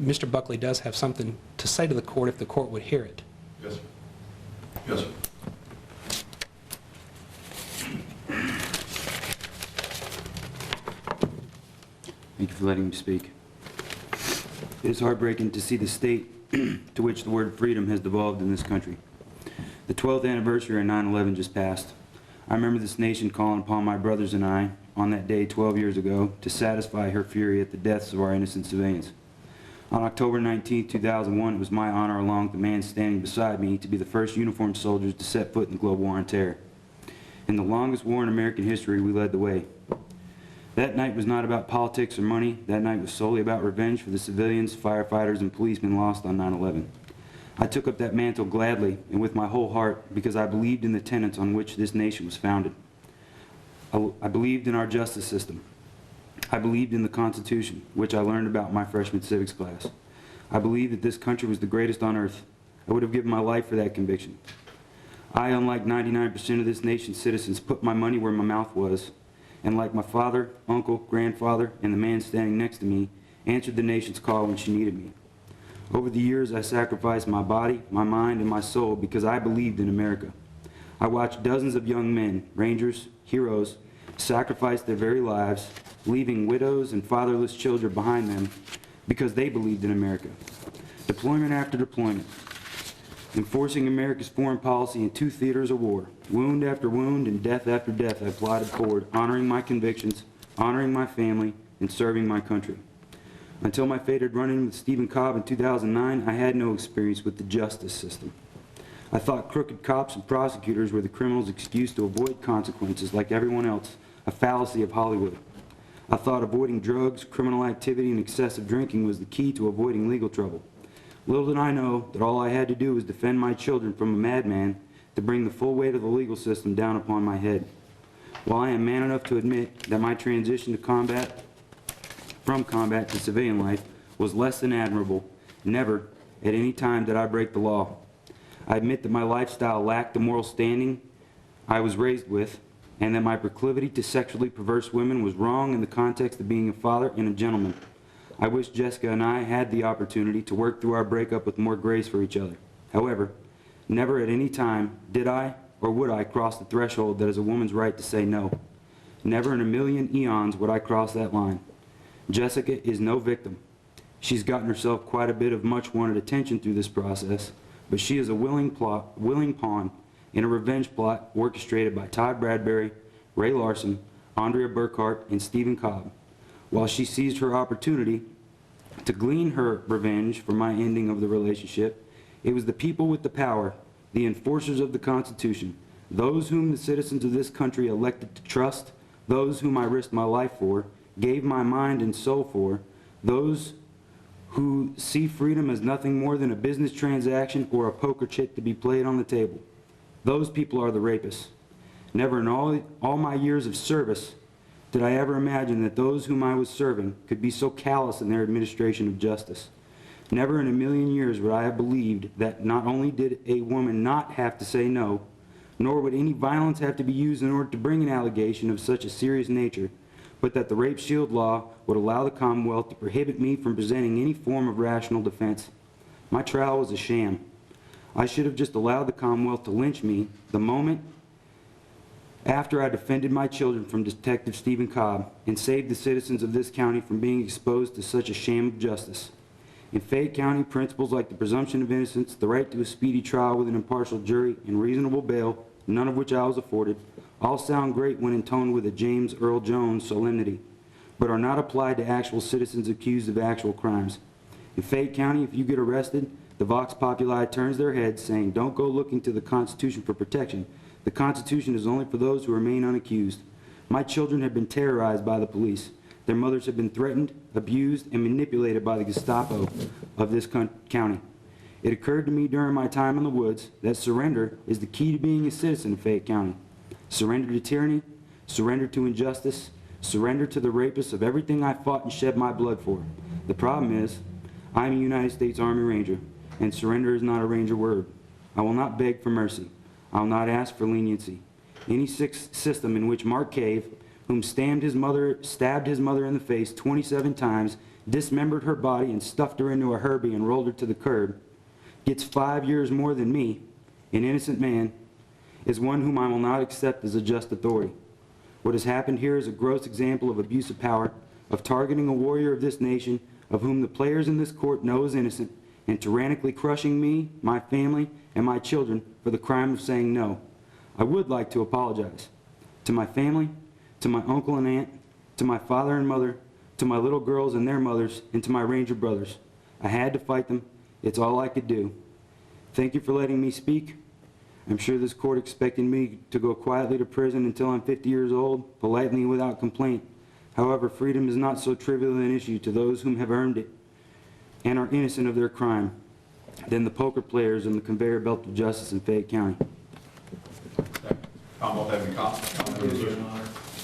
Mr. Buckley does have something to say to the court if the court would hear it. Yes, sir. Yes, sir. Thank you for letting me speak. It is heartbreaking to see the state to which the word freedom has devolved in this country. The 12th anniversary of 9/11 just passed. I remember this nation calling upon my brothers and I on that day 12 years ago to satisfy her fury at the deaths of our innocent civilians. On October 19, 2001, it was my honor, along with the man standing beside me, to be the first uniformed soldiers to set foot in the global war on terror. In the longest war in American history, we led the way. That night was not about politics or money. That night was solely about revenge for the civilians, firefighters, and policemen lost on 9/11. I took up that mantle gladly and with my whole heart because I believed in the tenets on which this nation was founded. I believed in our justice system. I believed in the Constitution, which I learned about in my freshman civics class. I believed that this country was the greatest on earth. I would have given my life for that conviction. I, unlike 99% of this nation's citizens, put my money where my mouth was, and like my father, uncle, grandfather, and the man standing next to me, answered the nation's call when she needed me. Over the years, I sacrificed my body, my mind, and my soul because I believed in America. I watched dozens of young men, rangers, heroes, sacrifice their very lives, leaving widows and fatherless children behind them because they believed in America. Deployment after deployment, enforcing America's foreign policy in 2 theaters of war, wound after wound and death after death, I plodded forward, honoring my convictions, honoring my family, and serving my country. Until my fated run-in with Stephen Cobb in 2009, I had no experience with the justice system. I thought crooked cops and prosecutors were the criminals' excuse to avoid consequences like everyone else, a fallacy of Hollywood. I thought avoiding drugs, criminal activity, and excessive drinking was the key to avoiding legal trouble. Little did I know that all I had to do was defend my children from a madman to bring the full weight of the legal system down upon my head. While I am man enough to admit that my transition from combat to civilian life was less than admirable, never at any time did I break the law. I admit that my lifestyle lacked the moral standing I was raised with, and that my proclivity to sexually perverse women was wrong in the context of being a father and a gentleman. I wish Jessica and I had the opportunity to work through our breakup with more grace for each other. However, never at any time did I or would I cross the threshold that is a woman's right to say no. Never in a million eons would I cross that line. Jessica is no victim. She's gotten herself quite a bit of much-wanted attention through this process, but she is a willing pawn in a revenge plot orchestrated by Todd Bradbury, Ray Larson, Andrea Burkhart, and Stephen Cobb. While she seized her opportunity to glean her revenge for my ending of the relationship, it was the people with the power, the enforcers of the Constitution, those whom the citizens of this country elected to trust, those whom I risked my life for, gave my mind and soul for, those who see freedom as nothing more than a business transaction or a poker chip to be played on the table. Those people are the rapists. Never in all my years of service did I ever imagine that those whom I was serving could be so callous in their administration of justice. Never in a million years would I have believed that not only did a woman not have to say no, nor would any violence have to be used in order to bring an allegation of such a serious nature, but that the rape shield law would allow the Commonwealth to prohibit me from presenting any form of rational defense. My trial was a sham. I should have just allowed the Commonwealth to lynch me the moment after I defended my children from Detective Stephen Cobb and saved the citizens of this county from being exposed to such a sham of justice. In Fayette County, principles like the presumption of innocence, the right to a speedy trial with an impartial jury, and reasonable bail, none of which I was afforded, all sound great when intoned with a James Earl Jones solemnity, but are not applied to actual citizens accused of actual crimes. In Fayette County, if you get arrested, the Vox Populi turns their heads, saying, "Don't go looking to the Constitution for protection. The Constitution is only for those who remain unaccused." My children have been terrorized by the police. Their mothers have been threatened, abused, and manipulated by the Gestapo of this county. It occurred to me during my time in the woods that surrender is the key to being a citizen of Fayette County. Surrender to tyranny, surrender to injustice, surrender to the rapists of everything I fought and shed my blood for. The problem is, I'm a United States Army Ranger, and surrender is not a Ranger word. I will not beg for mercy. I will not ask for leniency. Any system in which Mark Cave, whom stabbed his mother in the face 27 times, dismembered her body and stuffed her into a Herbie and rolled her to the curb, gets 5 years more than me, an innocent man, is one whom I will not accept as a just authority. What has happened here is a gross example of abuse of power, of targeting a warrior of this nation, of whom the players in this court know is innocent, and tyrannically crushing me, my family, and my children for the crime of saying no. I would like to apologize to my family, to my uncle and aunt, to my father and mother, to my little girls and their mothers, and to my Ranger brothers. I had to fight them. It's all I could do. Thank you for letting me speak. I'm sure this court expected me to go quietly to prison until I'm 50 years old, politely and without complaint. However, freedom is not so trivial an issue to those whom have earned it and are innocent of their crime than the poker players in the conveyor belt of justice in Fayette County. Commonwealth have any comments on the resolution?